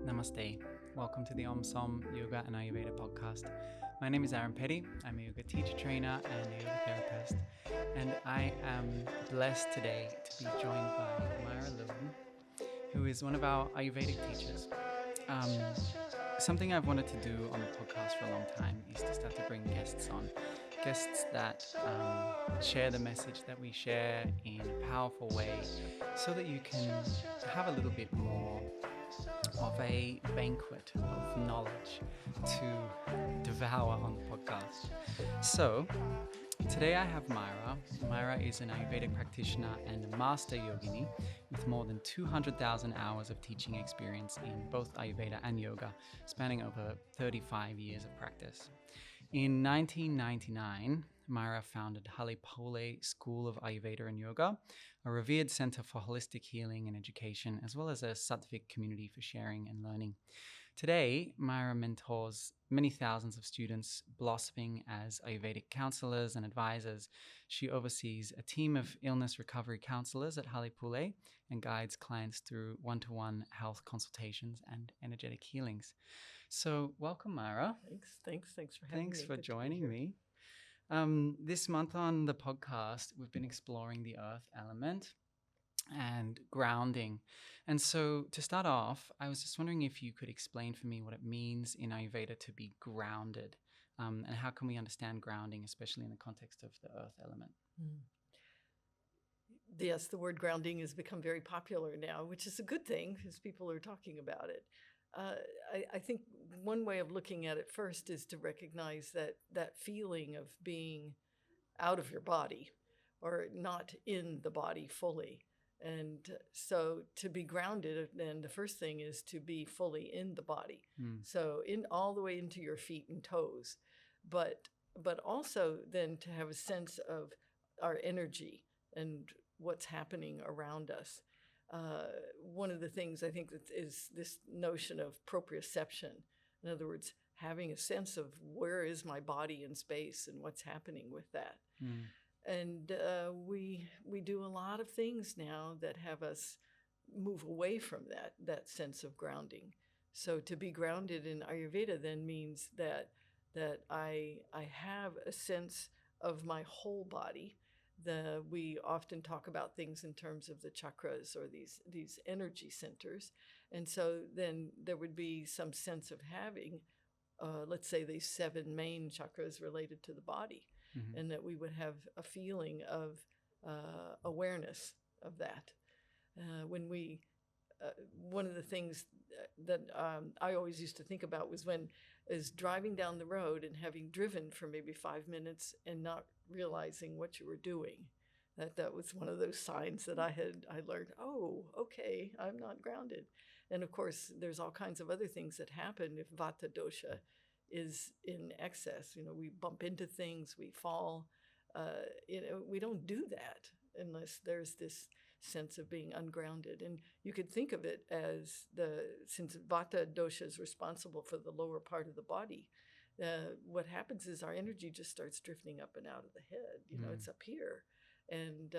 Namaste. Welcome to the Som Yoga and Ayurveda podcast. My name is Aaron Petty. I'm a yoga teacher trainer and a yoga therapist. And I am blessed today to be joined by Myra Lewin, who is one of our Ayurvedic teachers. Something I've wanted to do on the podcast for a long time is to start to bring guests on. Guests that share the message that we share in a powerful way so that you can have a little bit more of a banquet of knowledge to devour on the podcast. So today I have Myra. Myra is an Ayurvedic practitioner and a master yogini with more than 200,000 hours of teaching experience in both Ayurveda and yoga, spanning over 35 years of practice. In 1999, Myra founded Pule School of Ayurveda and Yoga, a revered center for holistic healing and education, as well as a sattvic community for sharing and learning. Today, Myra mentors many thousands of students, blossoming as Ayurvedic counselors and advisors. She oversees a team of illness recovery counselors at Pule and guides clients through one-to-one health consultations and energetic healings. So welcome, Myra. Thanks for having me. Thanks for joining me. This month on the podcast, we've been exploring the earth element and grounding. And so to start off, I was just wondering if you could explain for me what it means in Ayurveda to be grounded, and how can we understand grounding, especially in the context of the earth element? Yes, the word grounding has become very popular now, which is a good thing because people are talking about it. I think one way of looking at it first is to recognize that feeling of being out of your body or not in the body fully. And so to be grounded, then the first thing is to be fully in the body. So in all the way into your feet and toes, but also then to have a sense of our energy and what's happening around us. One of the things I think that is this notion of proprioception. In other words, having a sense of where is my body in space and what's happening with that. And we do a lot of things now that have us move away from that sense of grounding. So to be grounded in Ayurveda then means that I have a sense of my whole body. We often talk about things in terms of the chakras or these energy centers. And so then there would be some sense of having, let's say, these 7 main chakras related to the body, and that we would have a feeling of awareness of that. One of the things that I always used to think about was driving down the road and having driven for maybe 5 minutes and not realizing what you were doing. That was one of those signs that I learned, oh, okay, I'm not grounded. And of course, there's all kinds of other things that happen if Vata dosha is in excess. We bump into things, we fall. We don't do that unless there's this sense of being ungrounded. And you could think of it as since Vata dosha is responsible for the lower part of the body, what happens is our energy just starts drifting up and out of the head. It's up here. And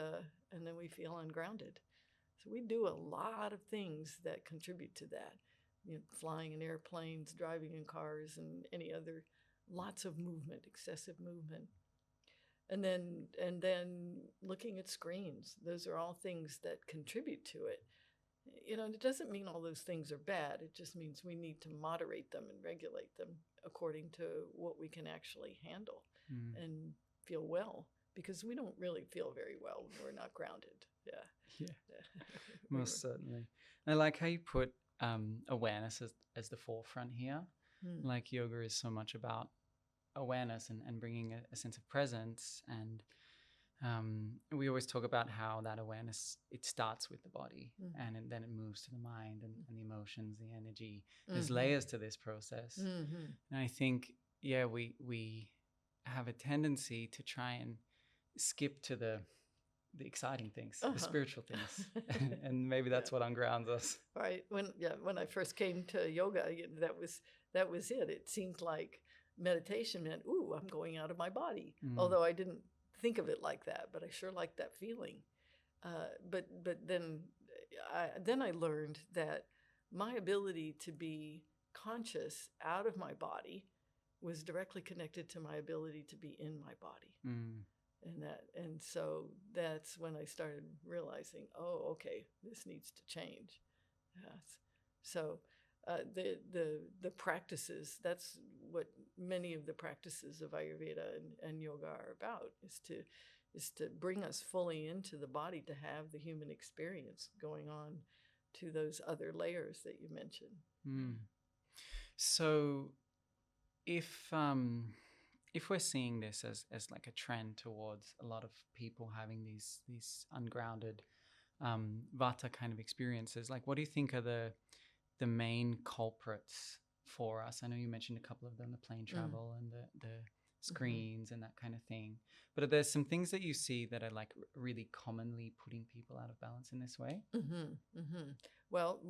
then we feel ungrounded. So we do a lot of things that contribute to that. Flying in airplanes, driving in cars, and any other, lots of movement, excessive movement. And then looking at screens. Those are all things that contribute to it. It doesn't mean all those things are bad. It just means we need to moderate them and regulate them according to what we can actually handle and feel well. Because we don't really feel very well when we're not grounded. Yeah. Most certainly. I like how you put awareness as the forefront here. Like yoga is so much about awareness and bringing a sense of presence. And we always talk about how that awareness, it starts with the body and then it moves to the mind and the emotions, the energy. There's layers to this process. And I think, we have a tendency to try and skip to the exciting things, the spiritual things. And maybe that's what ungrounds us. Right. When I first came to yoga, that was it. It seemed like meditation meant, ooh, I'm going out of my body. Although I didn't think of it like that, but I sure liked that feeling. But then I learned that my ability to be conscious out of my body was directly connected to my ability to be in my body. And so that's when I started realizing, oh, okay, this needs to change. Yes. So the practices, that's what many of the practices of Ayurveda and yoga are about, is to bring us fully into the body, to have the human experience going on to those other layers that you mentioned. So if we're seeing this as like a trend towards a lot of people having these ungrounded vata kind of experiences, like what do you think are the main culprits for us? I know you mentioned a couple of them, the plane travel and the screens and that kind of thing, but are there some things that you see that are like really commonly putting people out of balance in this way? Well,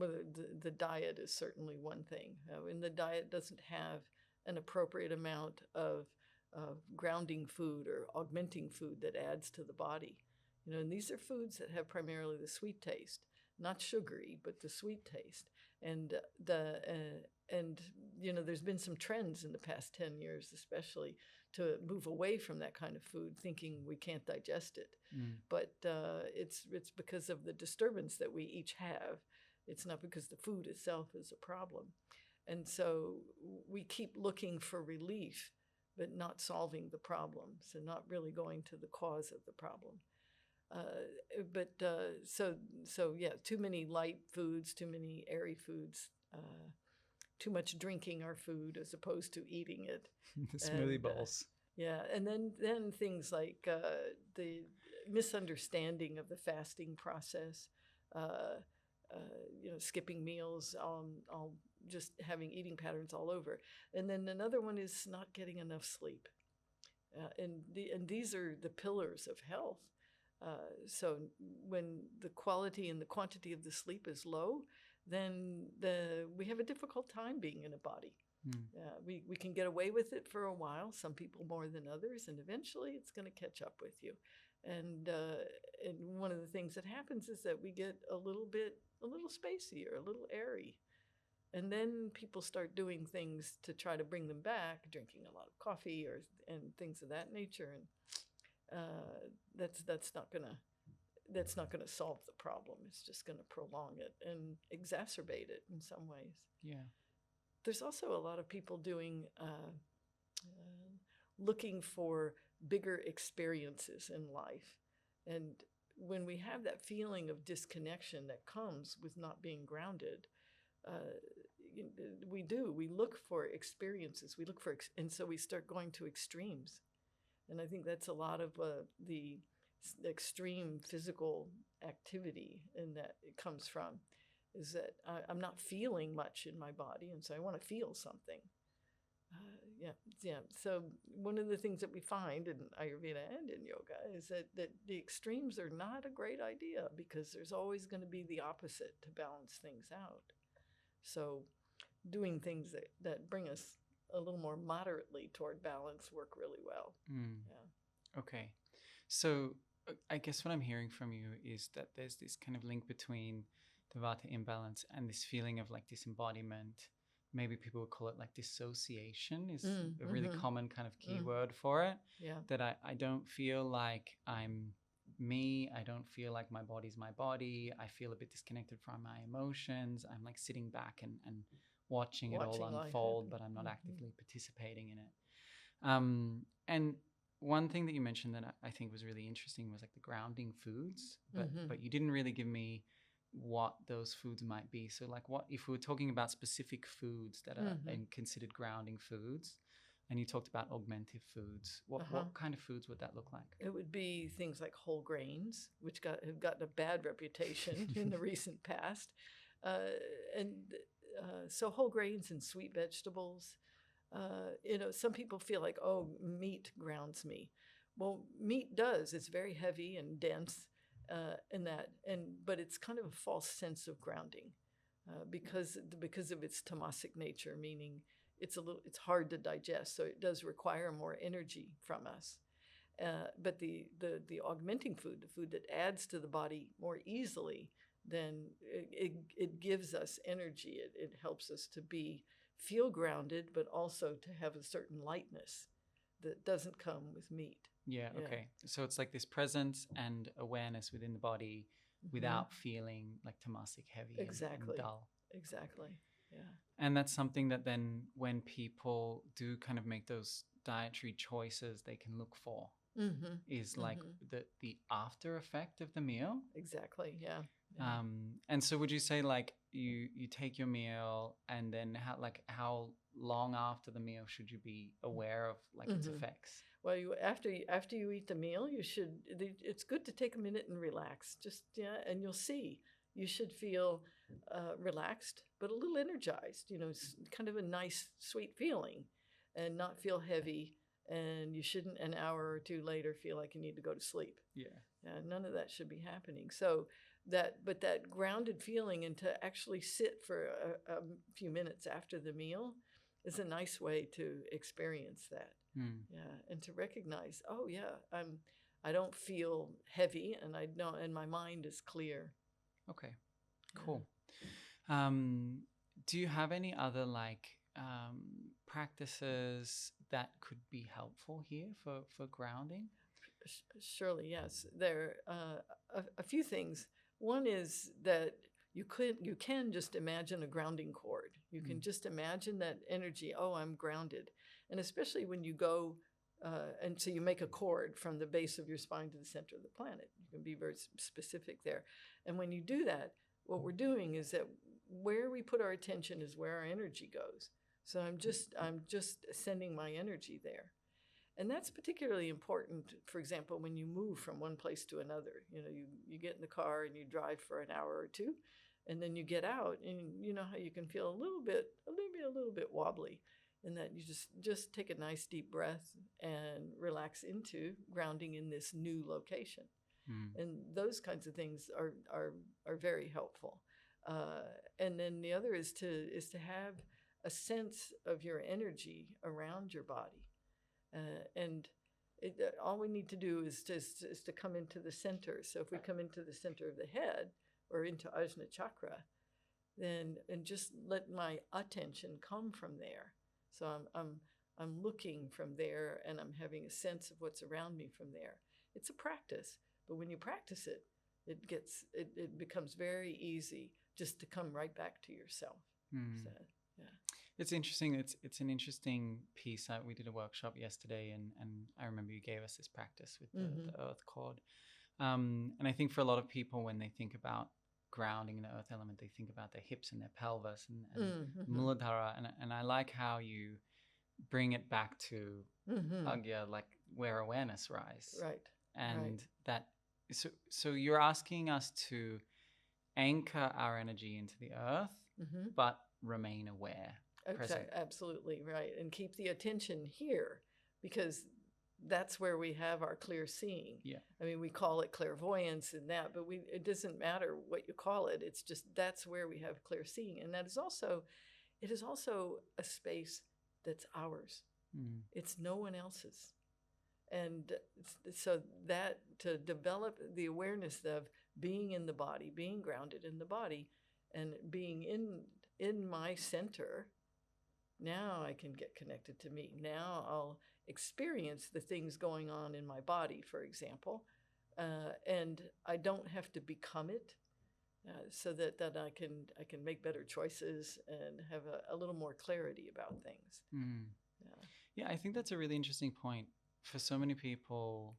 the diet is certainly one thing. And the diet doesn't have an appropriate amount of grounding food or augmenting food that adds to the body. And these are foods that have primarily the sweet taste, not sugary, but the sweet taste. And there's been some trends in the past 10 years, especially, to move away from that kind of food, thinking we can't digest it. But it's because of the disturbance that we each have. It's not because the food itself is a problem. And so we keep looking for relief, but not solving the problems and not really going to the cause of the problem. So too many light foods, too many airy foods, too much drinking our food as opposed to eating it. The smoothie bowls. And then things like the misunderstanding of the fasting process, skipping meals, just having eating patterns all over. And then another one is not getting enough sleep. And these are the pillars of health. So when the quality and the quantity of the sleep is low, then we have a difficult time being in a body. We can get away with it for a while, some people more than others, and eventually it's going to catch up with you. And one of the things that happens is that we get a little spacier, a little airy. And then people start doing things to try to bring them back, drinking a lot of coffee and things of that nature. And that's not gonna solve the problem. It's just gonna prolong it and exacerbate it in some ways. Yeah. There's also a lot of people doing looking for bigger experiences in life, and when we have that feeling of disconnection that comes with not being grounded, we look for experiences. And so we start going to extremes. And I think that's a lot of the extreme physical activity, and that it comes from, is that I'm not feeling much in my body, and so I want to feel something. So one of the things that we find in Ayurveda and in yoga is that the extremes are not a great idea, because there's always going to be the opposite to balance things out. So doing things that bring us a little more moderately toward balance work really well. Okay. So I guess what I'm hearing from you is that there's this kind of link between the vata imbalance and this feeling of like disembodiment. Maybe people would call it like dissociation is a really common kind of keyword for it. Yeah. That I don't feel like I'm me. I don't feel like my body's my body. I feel a bit disconnected from my emotions. I'm like sitting back and watching it all unfold, but I'm not actively participating in it. And one thing that you mentioned that I think was really interesting was like the grounding foods, but you didn't really give me what those foods might be. So like, what if we were talking about specific foods that are considered grounding foods, and you talked about augmentive foods, what kind of foods would that look like? It would be things like whole grains, which have gotten a bad reputation in the recent past. So whole grains and sweet vegetables. Some people feel like, oh, meat grounds me. Well, meat does. It's very heavy and dense, but it's kind of a false sense of grounding, because of its tamasic nature, meaning it's hard to digest, so it does require more energy from us. But the augmenting food, the food that adds to the body more easily, then it gives us energy. It helps us to feel grounded, but also to have a certain lightness that doesn't come with meat. Yeah, okay. So it's like this presence and awareness within the body without feeling like tamasic, heavy, Exactly. and dull. Exactly. Yeah. And that's something that then when people do kind of make those dietary choices, they can look for is like the after effect of the meal. Exactly. Yeah. And so would you say like you take your meal and then how long after the meal should you be aware of like its effects? Well, after you eat the meal, it's good to take a minute and relax. Just and you'll see you should feel relaxed, but a little energized. It's kind of a nice, sweet feeling, and not feel heavy. And you shouldn't an hour or two later feel like you need to go to sleep. Yeah. None of that should be happening. So that grounded feeling, and to actually sit for a few minutes after the meal is a nice way to experience that. And to recognize, oh yeah, I don't feel heavy, and and my mind is clear. Okay, cool. Do you have any other practices that could be helpful here for grounding? Surely, yes. There are a few things. One is that you can just imagine a grounding cord. You can just imagine that energy. Oh, I'm grounded. And especially when you go, and so you make a cord from the base of your spine to the center of the planet. You can be very specific there. And when you do that, what we're doing is that where we put our attention is where our energy goes. So I'm just sending my energy there. And that's particularly important, for example, when you move from one place to another. You get in the car and you drive for an hour or two, and then you get out, and you know how you can feel a little bit wobbly, and that you just take a nice deep breath and relax into grounding in this new location. And those kinds of things are very helpful. And then the other is to have a sense of your energy around your body. And all we need to do is to come into the center. So if we come into the center of the head or into Ajna Chakra, then and just let my attention come from there. So I'm looking from there, and I'm having a sense of what's around me from there. It's a practice, but when you practice it, it becomes very easy just to come right back to yourself. So, yeah. It's interesting. It's an interesting piece. We did a workshop yesterday, and I remember you gave us this practice with the earth cord. And I think for a lot of people, when they think about grounding in the earth element, they think about their hips and their pelvis and Muladhara. And I like how you bring it back to Agya, like where awareness rise. Right. And that, so you're asking us to anchor our energy into the earth, but remain aware. Present. Absolutely right. And keep the attention here, because that's where we have our clear seeing. Yeah. I mean, we call it clairvoyance and that, but it doesn't matter what you call it. It's just that's where we have clear seeing. And it is also a space that's ours. It's no one else's. And so that to develop the awareness of being in the body, being grounded in the body, and being in my center, now I can get connected to me. Now I'll experience the things going on in my body, for example, and I don't have to become it, so that I can make better choices and have a little more clarity about things. Yeah, I think that's a really interesting point. For so many people,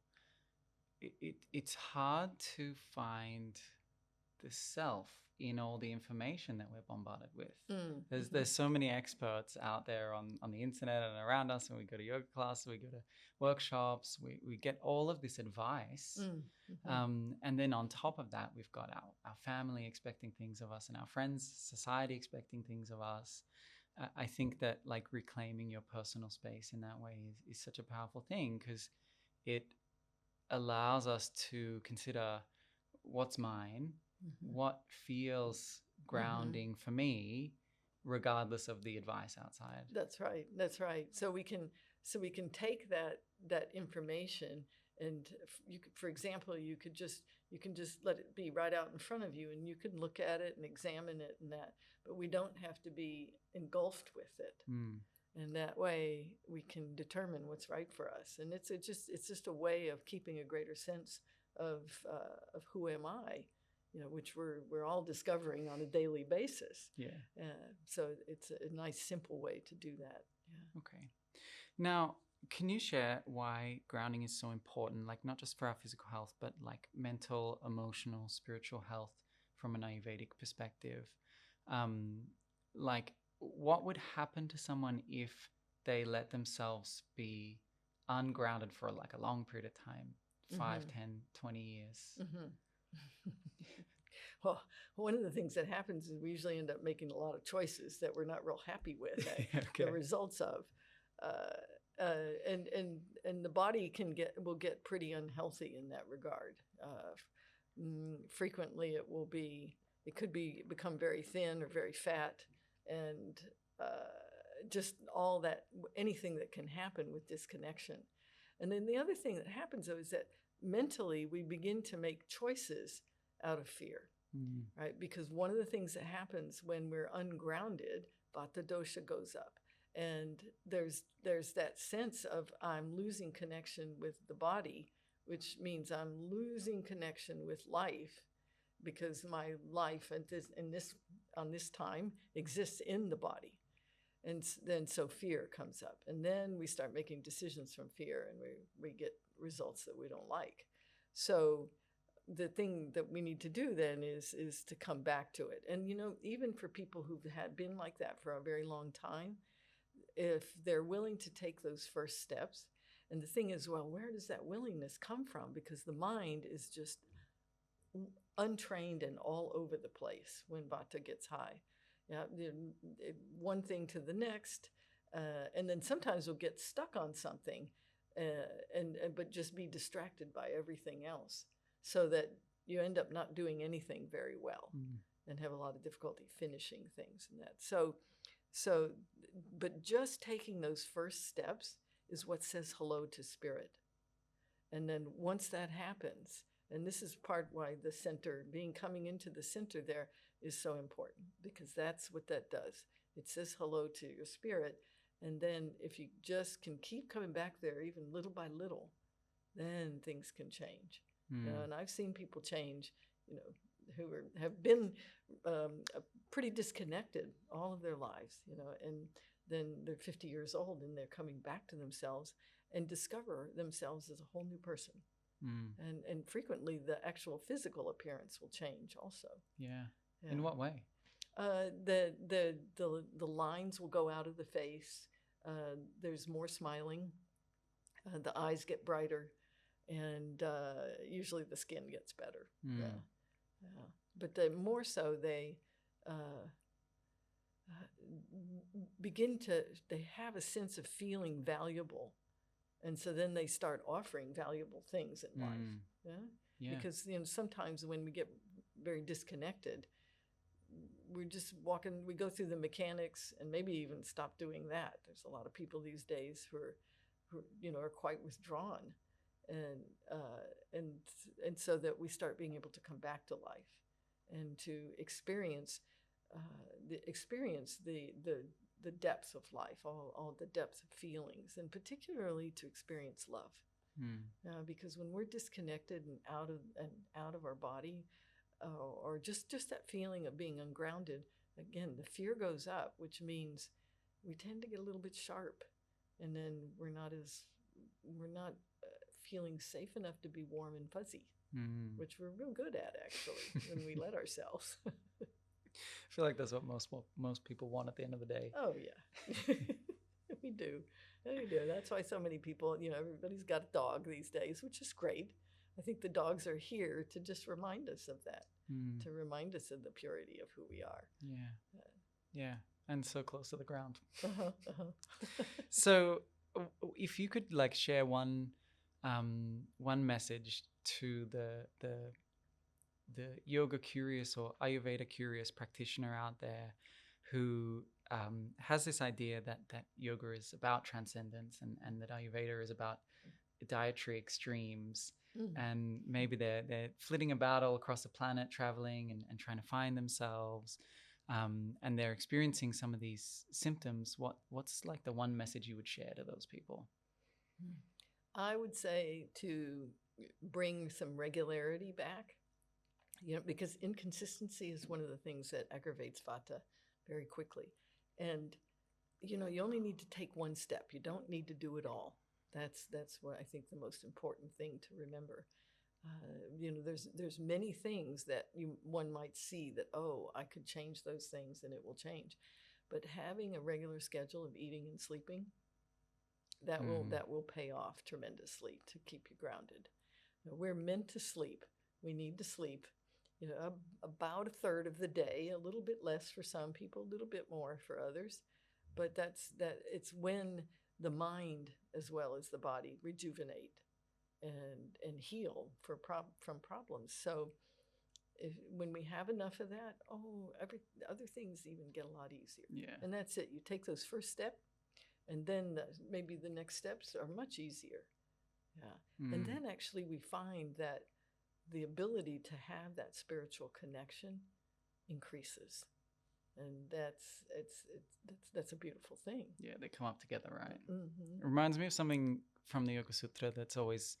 it's hard to find the self in all the information that we're bombarded with. There's so many experts out there on the internet and around us, and we go to yoga classes, we go to workshops, we get all of this advice. And then on top of that, we've got our family expecting things of us, and our friends, society expecting things of us. I think that like reclaiming your personal space in that way is such a powerful thing, because it allows us to consider what's mine, what feels grounding for me, regardless of the advice outside. That's right. So we can take that information, and for example, you You can just let it be right out in front of you, and you can look at it and examine it and that. But we don't have to be engulfed with it. And that way we can determine what's right for us. And it's just a way of keeping a greater sense of who am I, which we're all discovering on a daily basis. Yeah. So it's a nice, simple way to do that. Yeah. Okay. Now, can you share why grounding is so important, like not just for our physical health, but like mental, emotional, spiritual health from an Ayurvedic perspective? Like, what would happen to someone if they let themselves be ungrounded for like a long period of time, 5, 10, 20 years? Well, one of the things that happens is we usually end up making a lot of choices that we're not real happy with, Okay. the results of. And the body will get pretty unhealthy in that regard. Frequently, it could become very thin or very fat, and just all that, anything that can happen with disconnection. And then the other thing that happens, though, is that mentally we begin to make choices out of fear, right? Because one of the things that happens when we're ungrounded, Vata dosha goes up. And there's that sense of I'm losing connection with the body, which means I'm losing connection with life, because my life on this time exists in the body. And then so fear comes up, and then we start making decisions from fear, and we get results that we don't like. So the thing that we need to do then is to come back to it. And even for people who've been like that for a very long time, if they're willing to take those first steps, and the thing is, well, where does that willingness come from? Because the mind is just untrained and all over the place when Vata gets high. One thing to the next, and then sometimes we'll get stuck on something, but just be distracted by everything else, so that you end up not doing anything very well and have a lot of difficulty finishing things and that. So, but just taking those first steps is what says hello to spirit. And then once that happens, and this is part why the center, coming into the center there is so important, because that's what that does. It says hello to your spirit. And then if you just can keep coming back there, even little by little, then things can change. And I've seen people change, who have been pretty disconnected all of their lives, and then they're 50 years old and they're coming back to themselves and discover themselves as a whole new person. And frequently the actual physical appearance will change also. Yeah. In what way? The lines will go out of the face. There's more smiling. The eyes get brighter, and usually the skin gets better. But the more so they they have a sense of feeling valuable, and so then they start offering valuable things in life. Because sometimes when we get very disconnected, we're just walking, we go through the mechanics and maybe even stop doing that. There's a lot of people these days who are quite withdrawn, and so that we start being able to come back to life and to experience the depths of life, all the depths of feelings, and particularly to experience love. Because when we're disconnected and out of our body, or just that feeling of being ungrounded, again, the fear goes up, which means we tend to get a little bit sharp, and then we're not feeling safe enough to be warm and fuzzy, which we're real good at, actually, when we let ourselves. I feel like that's what most people want at the end of the day. Oh, yeah. We do. That's why so many people, everybody's got a dog these days, which is great. I think the dogs are here to just remind us of that, to remind us of the purity of who we are. Yeah. And so close to the ground. So if you could share one message to the yoga curious or Ayurveda curious practitioner out there who has this idea that yoga is about transcendence and that Ayurveda is about dietary extremes, and maybe they're flitting about all across the planet, traveling and trying to find themselves, and they're experiencing some of these symptoms. What's like the one message you would share to those people? I would say to bring some regularity back, because inconsistency is one of the things that aggravates vata very quickly. And, you only need to take one step. You don't need to do it all. That's what I think the most important thing to remember. There's many things that one might see that, oh, I could change those things and it will change. But having a regular schedule of eating and sleeping, that will pay off tremendously to keep you grounded. We're meant to sleep. We need to sleep, about a third of the day, a little bit less for some people, a little bit more for others. But it's when the mind as well as the body rejuvenate and heal from problems. So when we have enough of that, other things even get a lot easier. Yeah. And that's it. You take those first steps, and then maybe the next steps are much easier. Yeah. And then actually we find that the ability to have that spiritual connection increases. And that's a beautiful thing. Yeah, they come up together, right? Mm-hmm. It reminds me of something from the Yoga Sutra that's always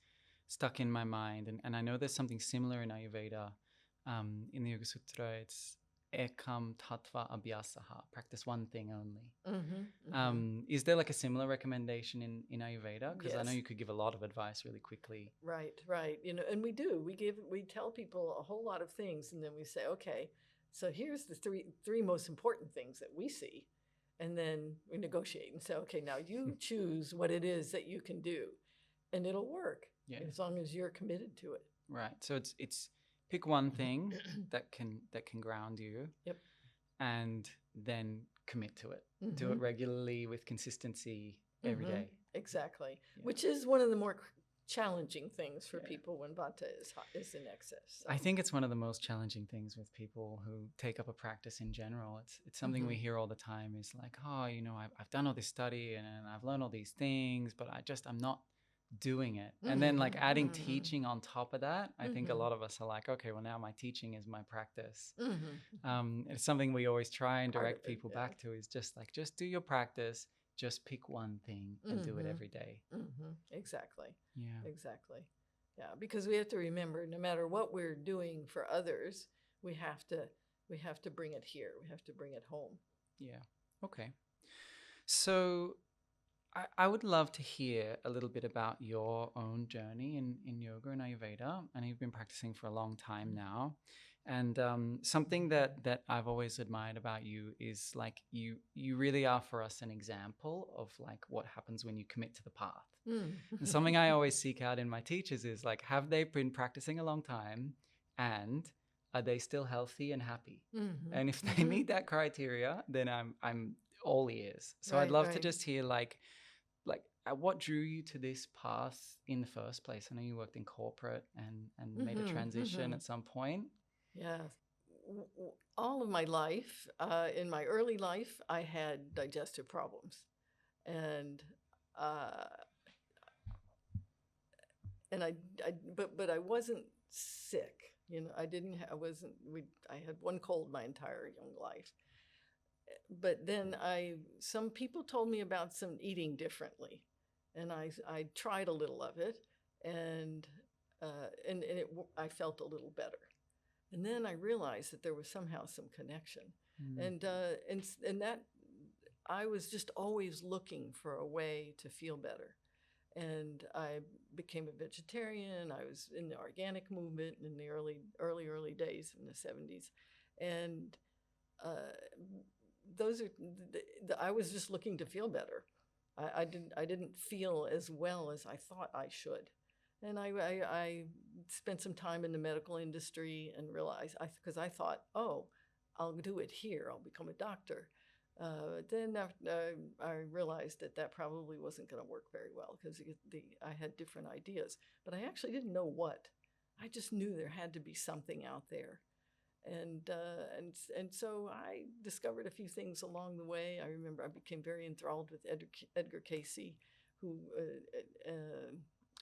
stuck in my mind. And I know there's something similar in Ayurveda. In the Yoga Sutra, it's ekam tattva abhyasaha, practice one thing only. Mm-hmm. Mm-hmm. Is there like a similar recommendation in Ayurveda? Because Yes. I know you could give a lot of advice really quickly. Right. And we do. We tell people a whole lot of things, and then we say, okay, so here's the three most important things that we see, and then we negotiate and say, okay, now you choose what it is that you can do, and it'll work as long as you're committed to it. Right. So it's pick one thing that can ground you. Yep. And then commit to it. Mm-hmm. Do it regularly with consistency every day. Exactly. Yeah. Which is one of the more challenging things for people when vata is in excess. So. I think it's one of the most challenging things with people who take up a practice in general. It's something we hear all the time is like, oh, I've done all this study and I've learned all these things, but I'm not doing it. And then like adding teaching on top of that, I think a lot of us are like, okay, well now my teaching is my practice. It's something we always try and direct people back to is just do your practice, just pick one thing and do it every day. Exactly. Yeah. Exactly. Yeah, because we have to remember, no matter what we're doing for others, we have to bring it here. We have to bring it home. Yeah. Okay. So I would love to hear a little bit about your own journey in yoga and Ayurveda. And you've been practicing for a long time now. And something that I've always admired about you is like you really are for us an example of like what happens when you commit to the path. And something I always seek out in my teachers is like, have they been practicing a long time and are they still healthy and happy? And if they meet that criteria, then I'm all ears. So I'd love to just hear like what drew you to this path in the first place? I know you worked in corporate and made a transition at some point. Yeah. All of my life, in my early life, I had digestive problems. And I wasn't sick. I had one cold my entire young life. But then some people told me about some eating differently, and I tried a little of it, and I felt a little better. And then I realized that there was somehow some connection, and that I was just always looking for a way to feel better. And I became a vegetarian. I was in the organic movement in the early days in the 70s, and I was just looking to feel better. I didn't feel as well as I thought I should, and I spent some time in the medical industry and realized because I thought, oh, I'll do it here. I'll become a doctor. Then I realized that probably wasn't going to work very well because I had different ideas, but I actually didn't know what. I just knew there had to be something out there. And so I discovered a few things along the way. I remember I became very enthralled with Edgar Cayce, who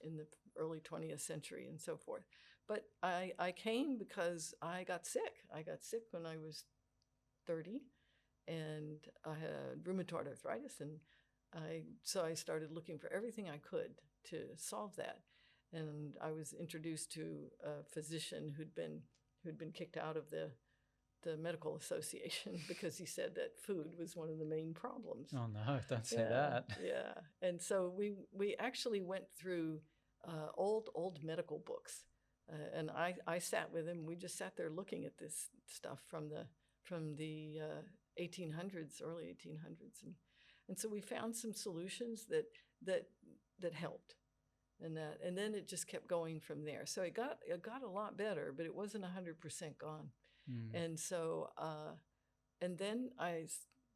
in the early 20th century and so forth. But I came because I got sick. I got sick when I was 30, and I had rheumatoid arthritis, and so I started looking for everything I could to solve that. And I was introduced to a physician who'd been kicked out of the medical association because he said that food was one of the main problems. Oh no, don't say that. Yeah. And so we actually went through old medical books, and I sat with him. We just sat there looking at this stuff from the 1800s, early 1800s, and so we found some solutions that helped. And then it just kept going from there. So it got a lot better, but it wasn't 100% gone. And so, and then I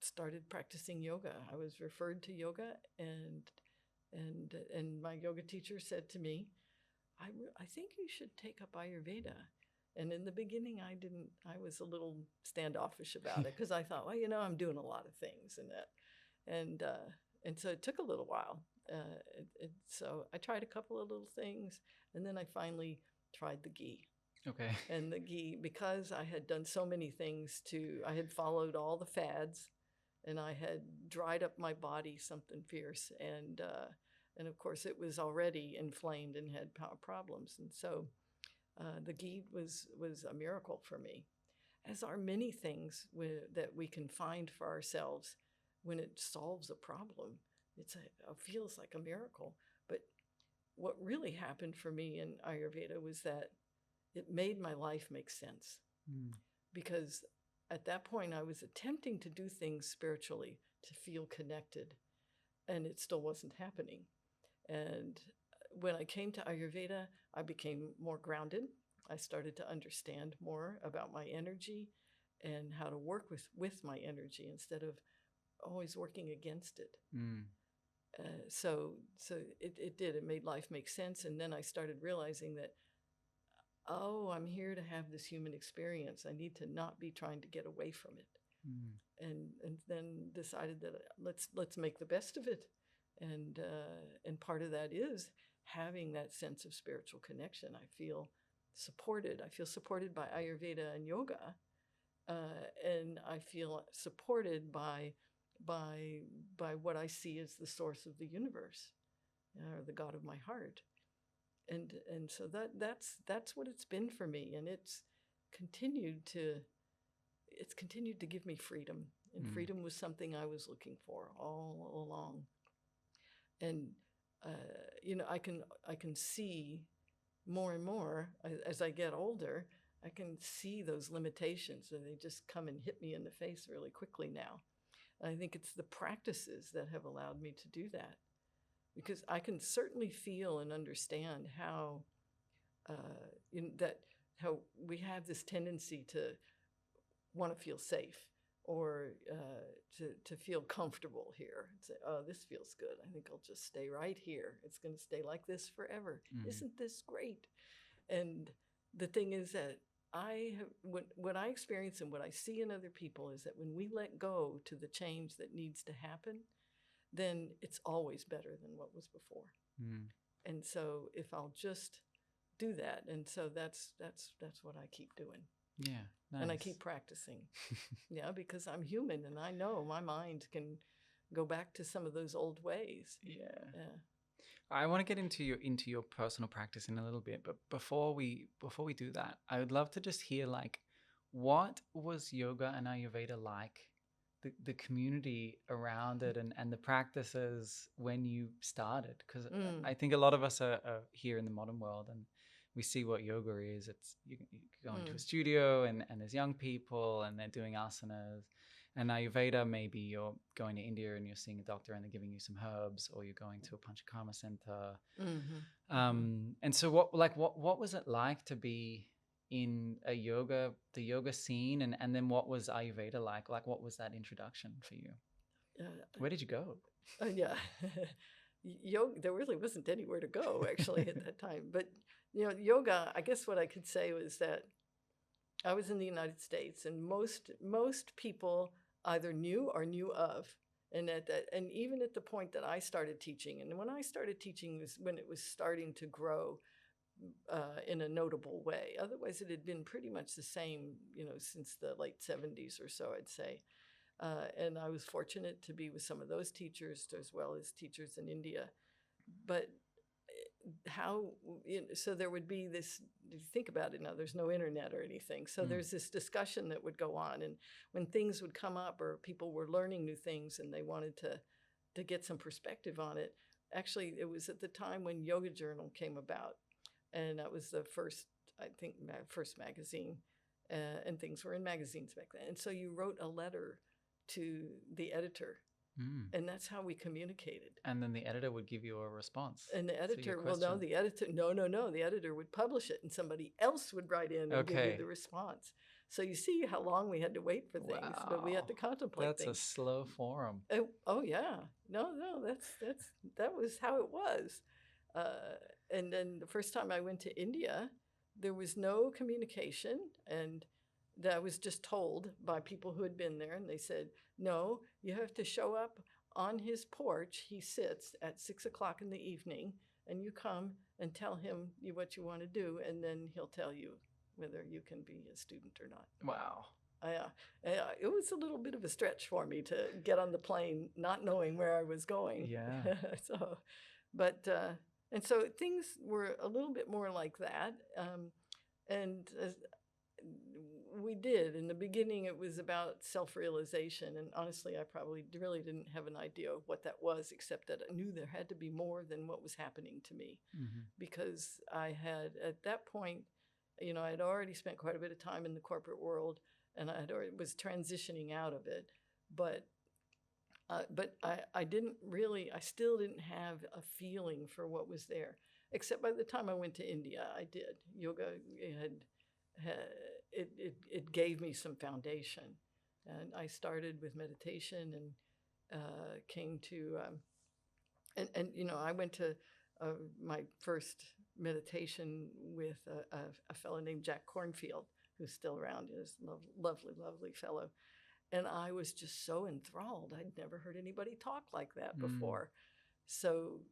started practicing yoga. I was referred to yoga, and my yoga teacher said to me, I think you should take up Ayurveda. And in the beginning, I was a little standoffish about it because I thought, well, I'm doing a lot of things and that. And so it took a little while. So I tried a couple of little things, and then I finally tried the ghee. Okay. And the ghee, because I had done so many things I had followed all the fads, and I had dried up my body something fierce, and of course it was already inflamed and had problems, and so the ghee was a miracle for me, as are many things that we can find for ourselves when it solves a problem. It feels like a miracle. But what really happened for me in Ayurveda was that it made my life make sense. Because at that point I was attempting to do things spiritually to feel connected, and it still wasn't happening. And when I came to Ayurveda, I became more grounded. I started to understand more about my energy and how to work with my energy instead of always working against it. So it made life make sense. And then I started realizing that, I'm here to have this human experience. I need to not be trying to get away from it. And then decided that let's make the best of it. And part of that is having that sense of spiritual connection. I feel supported. I feel supported by Ayurveda and yoga. And I feel supported by what I see as the source of the universe, or the God of my heart, and so that's what it's been for me, and it's continued to give me freedom, and freedom was something I was looking for all along, and I can see more and more as I get older. I can see those limitations, and they just come and hit me in the face really quickly now. I think it's the practices that have allowed me to do that, because I can certainly feel and understand how how we have this tendency to want to feel safe, or to feel comfortable here and say, oh, this feels good. I think I'll just stay right here. It's going to stay like this forever. Isn't this great? And the thing is that what I experience and what I see in other people is that when we let go to the change that needs to happen, then it's always better than what was before. And so if I'll just do that, and so that's what I keep doing. Yeah, nice. And I keep practicing. Yeah, because I'm human, and I know my mind can go back to some of those old ways. Yeah. I want to get into your personal practice in a little bit, but before we do that, I would love to just hear, like, what was yoga and Ayurveda like, the community around it, and the practices when you started? Because I think a lot of us are here in the modern world, and we see what yoga is. It's you go into a studio, and there's young people, and they're doing asanas. And Ayurveda, maybe you're going to India and you're seeing a doctor and they're giving you some herbs, or you're going to a Panchakarma center. And so what was it like to be in the yoga scene? And then what was Ayurveda like? Like, what was that introduction for you? Where did you go? Yeah. Yoga, there really wasn't anywhere to go, actually, at that time. But, yoga, I guess what I could say was that I was in the United States, and most people either knew or knew of And and even at the point that I started teaching, and when I started teaching was when it was starting to grow in a notable way. Otherwise, it had been pretty much the same, since the late 70s or so, I'd say. And I was fortunate to be with some of those teachers as well as teachers in India. But so there would be this, if you think about it now, there's no internet or anything. So there's this discussion that would go on. And when things would come up or people were learning new things and they wanted to get some perspective on it, actually, it was at the time when Yoga Journal came about. And that was the first, I think, first magazine. And things were in magazines back then. And so you wrote a letter to the editor. And that's how we communicated. And then the editor would give you a response. And the editor, the editor would publish it and somebody else would write in and give you the response. So you see how long we had to wait for things, but we had to contemplate things. That's a slow forum. Oh yeah. No, that was how it was. And then the first time I went to India, there was no communication, and I was just told by people who had been there, and they said, no, you have to show up on his porch. He sits at 6 o'clock in the evening, and you come and tell him what you want to do, and then he'll tell you whether you can be a student or not. Wow. It was a little bit of a stretch for me to get on the plane not knowing where I was going. Yeah. And so things were a little bit more like that. We did. In the beginning, it was about self-realization. And honestly, I probably really didn't have an idea of what that was, except that I knew there had to be more than what was happening to me. Because I had, at that point, I had already spent quite a bit of time in the corporate world, and I was transitioning out of it. But I still didn't have a feeling for what was there, except by the time I went to India, I did. Yoga it gave me some foundation, and I started with meditation and came to, I went to my first meditation with a fellow named Jack Cornfield, who's still around. He's a lovely, lovely fellow. And I was just so enthralled. I'd never heard anybody talk like that before. So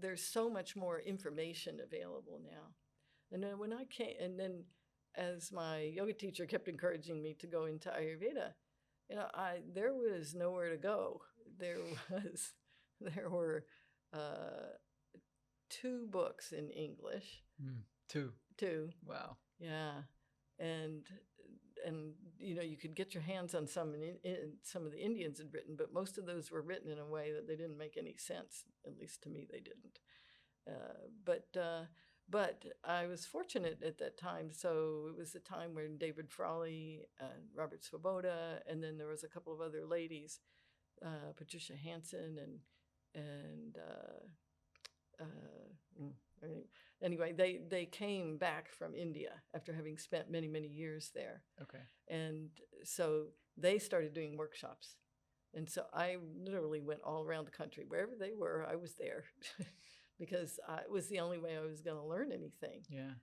there's so much more information available now. And then when I came, and then as my yoga teacher kept encouraging me to go into Ayurveda, there was nowhere to go. There were 2 books in English. 2. Wow. Yeah. And you could get your hands on some of the Indians had written, but most of those were written in a way that they didn't make any sense. At least to me, they didn't. But I was fortunate at that time. So it was the time when David Frawley, Robert Svoboda, and then there was a couple of other ladies, Patricia Hansen anyway, they came back from India after having spent many, many years there. Okay. And so they started doing workshops. And so I literally went all around the country. Wherever they were, I was there because it was the only way I was going to learn anything. Yeah.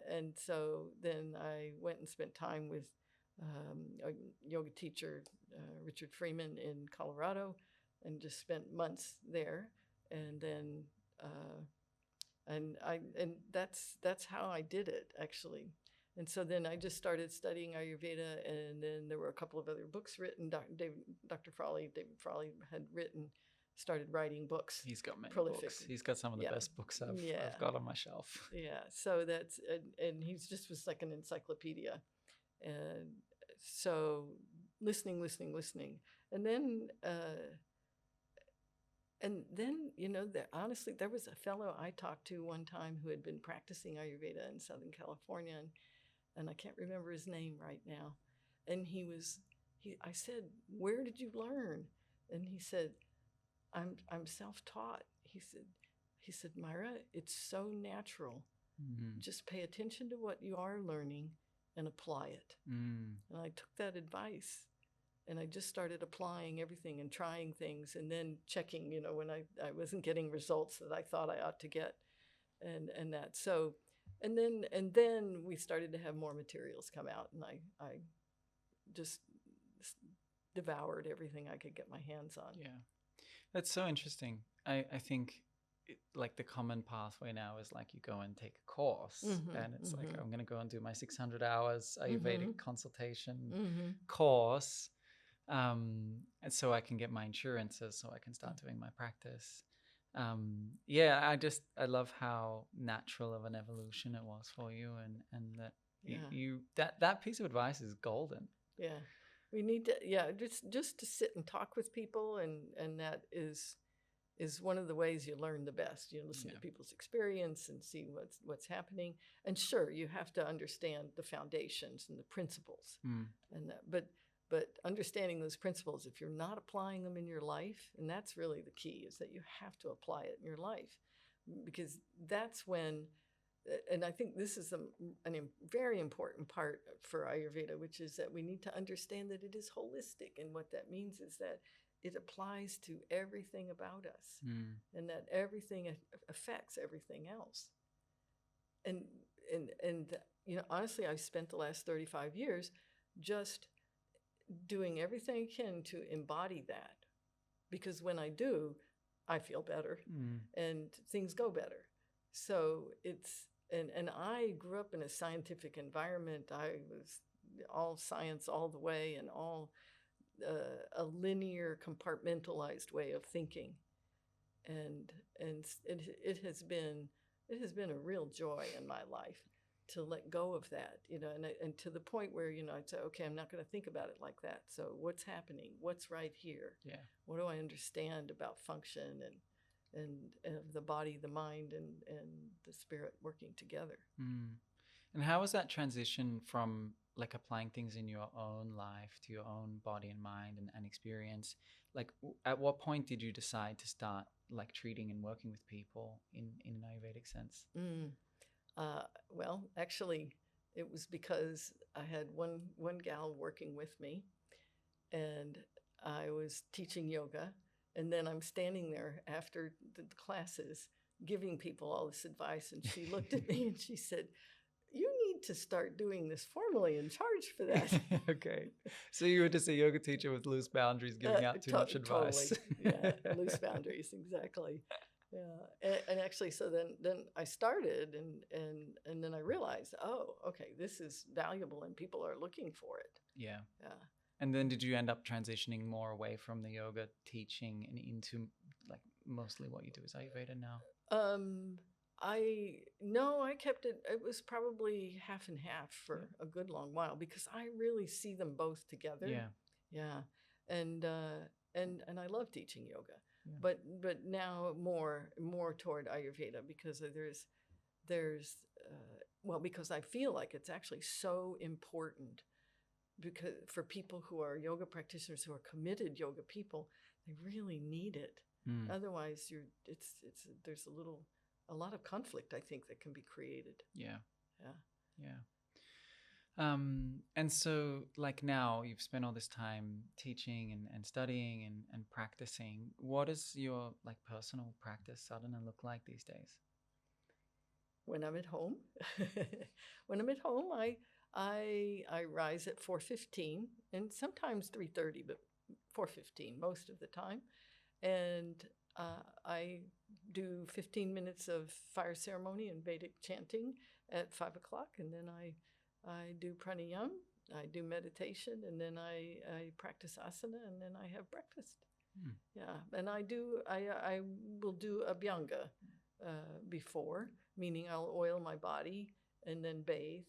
And so then I went and spent time with a yoga teacher, Richard Freeman, in Colorado, and just spent months there. And then and that's how I did it, actually. And so then I just started studying Ayurveda, and then there were a couple of other books written. David Frawley had started writing books. He's got many prolific books. He's got some of the best books I've got on my shelf. Yeah, so that's, and he just was like an encyclopedia. And so listening. And then, honestly, there was a fellow I talked to one time who had been practicing Ayurveda in Southern California, and I can't remember his name right now. And I said, "Where did you learn?" And he said, I'm self-taught. He said, "Myra, it's so natural. Mm-hmm. Just pay attention to what you are learning and apply it." And I took that advice. And I just started applying everything and trying things, and then checking, when I wasn't getting results that I thought I ought to get, and that. So, and then we started to have more materials come out, and I just devoured everything I could get my hands on. Yeah. That's so interesting. I think like the common pathway now is like you go and take a course, and it's like, I'm going to go and do my 600 hours Ayurvedic consultation course, and so I can get my insurances, so I can start doing my practice. Yeah, I love how natural of an evolution it was for you, and that you that piece of advice is golden. Yeah. We need to, just to sit and talk with people, and that is one of the ways you learn the best. You listen to people's experience and see what's happening. And sure, you have to understand the foundations and the principles, and that, but understanding those principles, if you're not applying them in your life, and that's really the key, is that you have to apply it in your life, because that's when. And I think this is a very important part for Ayurveda, which is that we need to understand that it is holistic. And what that means is that it applies to everything about us, and that everything affects everything else. And honestly, I've spent the last 35 years just doing everything I can to embody that, because when I do, I feel better and things go better. So it's, and I grew up in a scientific environment. I was all science all the way, and all a linear, compartmentalized way of thinking. And it has been a real joy in my life to let go of that, and to the point where, I'd say, okay, I'm not going to think about it like that. So what's happening? What's right here? Yeah. What do I understand about function and the body, the mind, and the spirit working together? And how was that transition from like applying things in your own life to your own body and mind and experience? Like, at what point did you decide to start like treating and working with people in an Ayurvedic sense? Well, actually, it was because I had one gal working with me, and I was teaching yoga, and then I'm standing there after the classes giving people all this advice, and she looked at me and she said, "You need to start doing this formally and charge for that." Okay. So you were just a yoga teacher with loose boundaries, giving out too much advice. Totally. Yeah, loose boundaries, exactly. Yeah, and actually, so then I started, and then I realized, oh, okay, this is valuable, and people are looking for it. Yeah. Yeah. And then did you end up transitioning more away from the yoga teaching and into like mostly what you do is Ayurveda now? I kept it. It was probably half and half for a good long while, because I really see them both together. Yeah. Yeah. And I love teaching yoga. Yeah. But now more toward Ayurveda, because because I feel like it's actually so important, because for people who are yoga practitioners, who are committed yoga people, they really need it. Otherwise, there's a lot of conflict, I think, that can be created. Yeah. Yeah. Yeah. And so like now you've spent all this time teaching and studying and practicing. What does your like personal practice sadhana look like these days? When I'm at home, I rise at 4:15, and sometimes 3:30, but 4:15 most of the time. And I do 15 minutes of fire ceremony and Vedic chanting at 5 o'clock, and then I do pranayam, I do meditation, and then I practice asana, and then I have breakfast. Yeah, and I will do abhyanga before, meaning I'll oil my body and then bathe,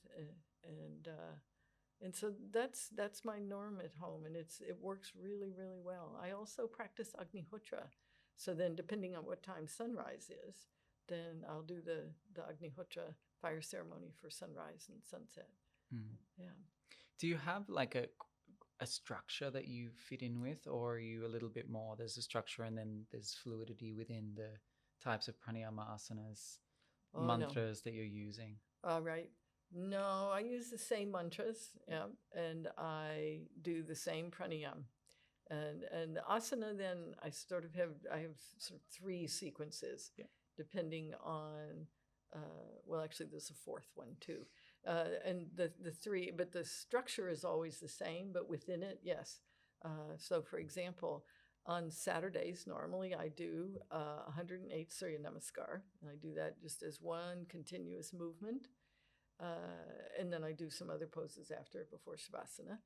and so that's my norm at home, and it works really, really well. I also practice Agnihotra, so then depending on what time sunrise is, then I'll do the Agnihotra fire ceremony for sunrise and sunset. Yeah. Do you have like a structure that you fit in with, or are you a little bit more, there's a structure and then there's fluidity within the types of pranayama asanas, mantras that you're using? All right. No, I use the same mantras, and I do the same pranayam. And the asana, then I have sort of 3 sequences, depending on, well, actually there's a 4th one too. And the 3, but the structure is always the same, but within it, yes, So, for example, on Saturdays, normally I do 108 Surya Namaskar, and I do that just as one continuous movement. And then I do some other poses after, before Shavasana.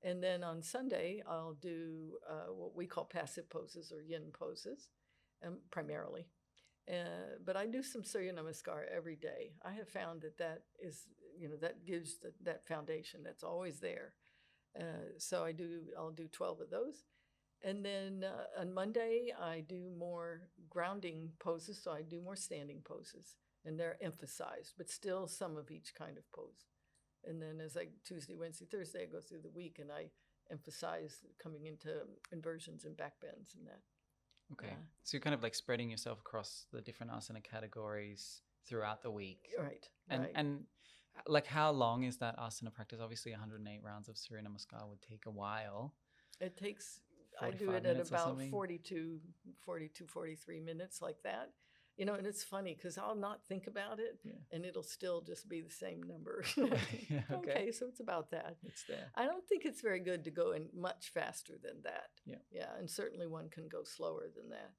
And then on Sunday, I'll do what we call passive poses or yin poses, primarily. But I do some Surya Namaskar every day. I have found that is, that gives that foundation that's always there. So I'll do 12 of those. And then on Monday, I do more grounding poses. So I do more standing poses, and they're emphasized, but still some of each kind of pose. And then as Tuesday, Wednesday, Thursday, I go through the week and I emphasize coming into inversions and back bends and that. Okay. So you're kind of like spreading yourself across the different asana categories throughout the week. Right. And like, how long is that asana practice? Obviously 108 rounds of Surya Namaskar would take a while. It takes, I do it at about 42, 43 minutes, like that. And it's funny because I'll not think about it, and it'll still just be the same number. Okay, so it's about that. It's there. I don't think it's very good to go in much faster than that. Yeah, and certainly one can go slower than that.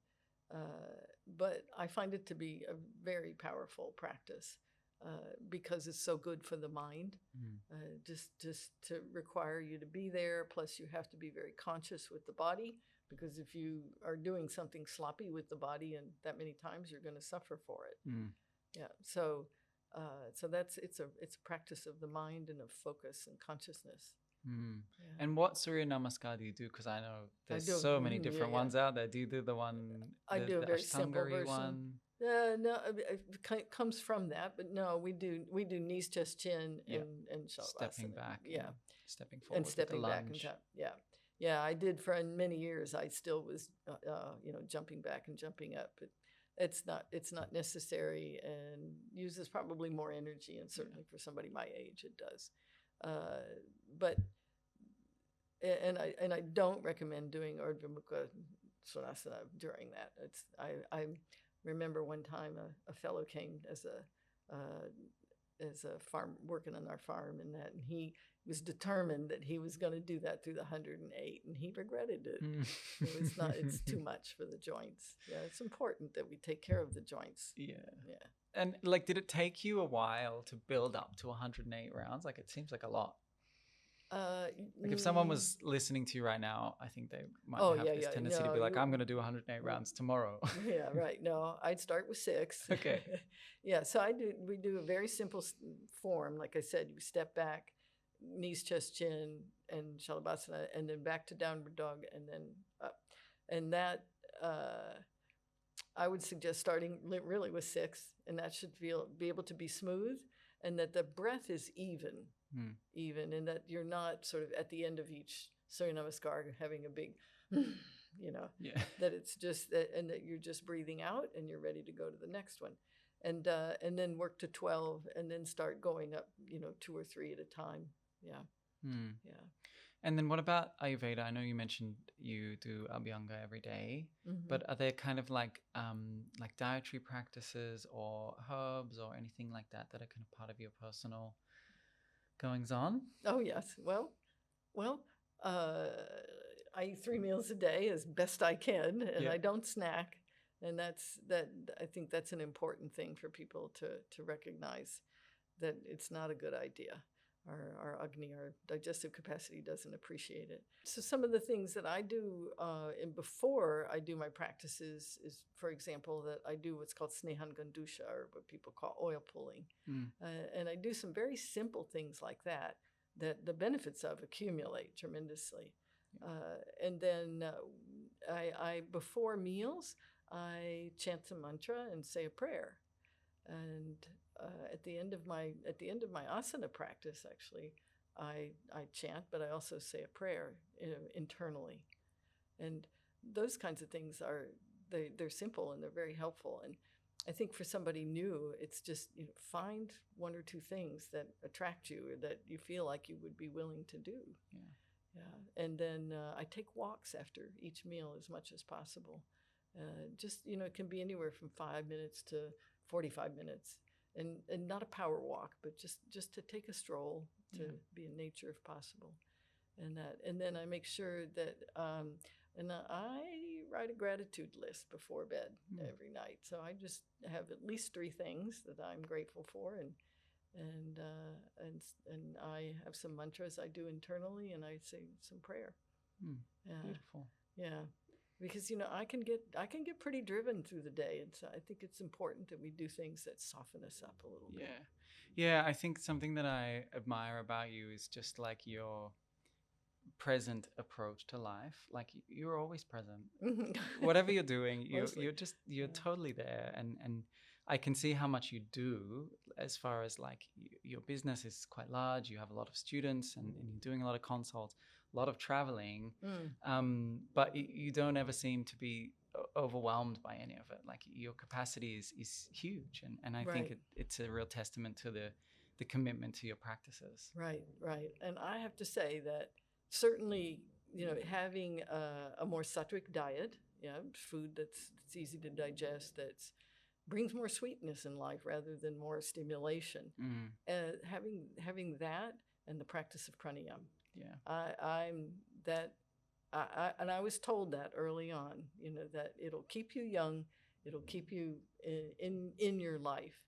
But I find it to be a very powerful practice because it's so good for the mind. Just to require you to be there. Plus, you have to be very conscious with the body. Because if you are doing something sloppy with the body and that many times, you're going to suffer for it. Yeah. So it's a practice of the mind and of focus and consciousness. Yeah. And what Surya Namaskar do you do? Because I know there's so many different ones out there. Do you do the one? I do a very simple version. One? No, it comes from that, but no, we do knees, chest, chin, and shavasana. Stepping back. Stepping forward. And stepping back and jump. Yeah, I did for many years. I still was, jumping back and jumping up. But it's not necessary and uses probably more energy. And certainly for somebody my age, it does. But I don't recommend doing Urdhva Mukha Svanasana during that. I remember one time a fellow came as a farm working on our farm, and he was determined that he was going to do that through the 108, and he regretted it. It's too much for the joints. Yeah, it's important that we take care of the joints. Yeah. And like, did it take you a while to build up to 108 rounds? Like, it seems like a lot. Like, if someone was listening to you right now, I think they might have this tendency to be like, I'm going to do 108 rounds tomorrow. Yeah, right. No, I'd start with 6. Okay. Yeah, so we do a very simple form. Like I said, you step back, knees, chest, chin, and Shalabhasana, and then back to downward dog, and then up. And that, I would suggest starting really with 6, and that should be able to be smooth, and that the breath is even, and that you're not sort of at the end of each Surya Namaskar having a big, that it's just that, and that you're just breathing out and you're ready to go to the next one. And then work to 12, and then start going up, 2 or 3 at a time. Yeah. Yeah. And then what about Ayurveda? I know you mentioned you do Abhyanga every day, but are there kind of like dietary practices or herbs or anything like that that are kind of part of your personal goings on? Oh, yes. Well, I eat 3 meals a day as best I can, and I don't snack. And I think that's an important thing for people to recognize, that it's not a good idea. Our Agni, our digestive capacity, doesn't appreciate it. So some of the things that I do before I do my practices is, for example, that I do what's called Snehan Gandusha, or what people call oil pulling. And I do some very simple things like that the benefits of accumulate tremendously. And then I before meals, I chant a mantra and say a prayer. And at the end of my asana practice, actually, I chant, but I also say a prayer internally. And those kinds of things they're simple and they're very helpful. And I think for somebody new, it's just find 1 or 2 things that attract you, or that you feel like you would be willing to do. Yeah. And then I take walks after each meal as much as possible. Just, it can be anywhere from 5 minutes to 45 minutes, and not a power walk, but just to take a stroll, to be in nature if possible. and then I make sure that and I write a gratitude list before bed every night. So I just have at least 3 things that I'm grateful for, and I have some mantras I do internally, and I say some prayer. Beautiful. Yeah, because I can get pretty driven through the day, and so I think it's important that we do things that soften us up a little bit. Yeah. I think something that I admire about you is just like your present approach to life. Like you're always present. Whatever you're doing, you're totally there, and I can see how much you do as far as like your business is quite large. You have a lot of students, and you're doing a lot of consults, a lot of traveling, but you don't ever seem to be overwhelmed by any of it. Like your capacity is huge, and I think it's a real testament to the commitment to your practices. Right. And I have to say that certainly, having a more sattvic diet, food that's easy to digest, that's brings more sweetness in life rather than more stimulation. Having that and the practice of pranayama. And I was told that early on, that it'll keep you young, it'll keep you in your life.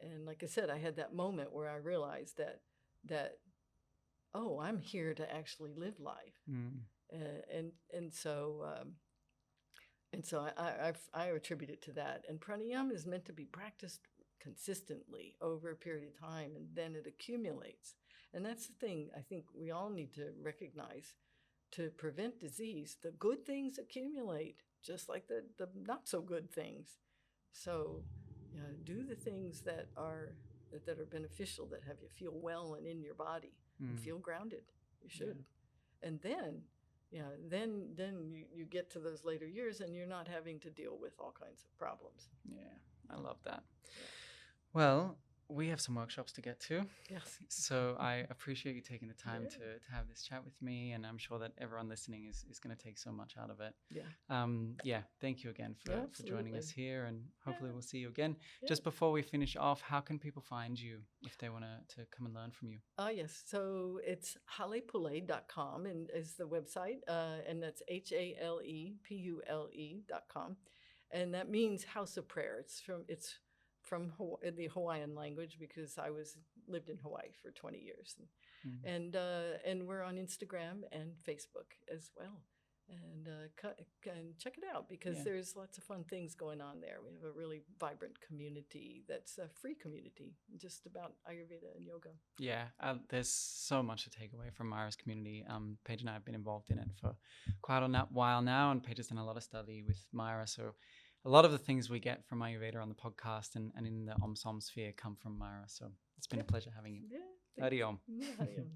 And like I said, I had that moment where I realized that oh, I'm here to actually live life. And so I attribute it to that. And pranayama is meant to be practiced consistently over a period of time, and then it accumulates. And that's the thing I think we all need to recognize. To prevent disease, the good things accumulate, just like the not so good things. So, do the things that are beneficial, that have you feel well and in your body, and feel grounded. You should, and then, you get to those later years, and you're not having to deal with all kinds of problems. Yeah, I love that. Yeah. Well, we have some workshops to get to. Yes. So I appreciate you taking the time to have this chat with me, and I'm sure that everyone listening is going to take so much out of it. Thank you again for joining us here, and hopefully we'll see you again. Just before we finish off, how can people find you if they want to come and learn from you? Yes. So it's halepule.com and is the website, and that's HALEPULE.com. And that means house of prayer. It's from the Hawaiian language, because I lived in Hawaii for 20 years, and we're on Instagram and Facebook as well, and check it out, because there's lots of fun things going on there. We have a really vibrant community that's a free community just about Ayurveda and yoga. There's so much to take away from Myra's community. Paige and I have been involved in it for quite a while now, and Paige has done a lot of study with Myra, so a lot of the things we get from Ayurveda on the podcast and in the Om Som sphere come from Myra. So it's been a pleasure having you. Hari Om. Hari Om.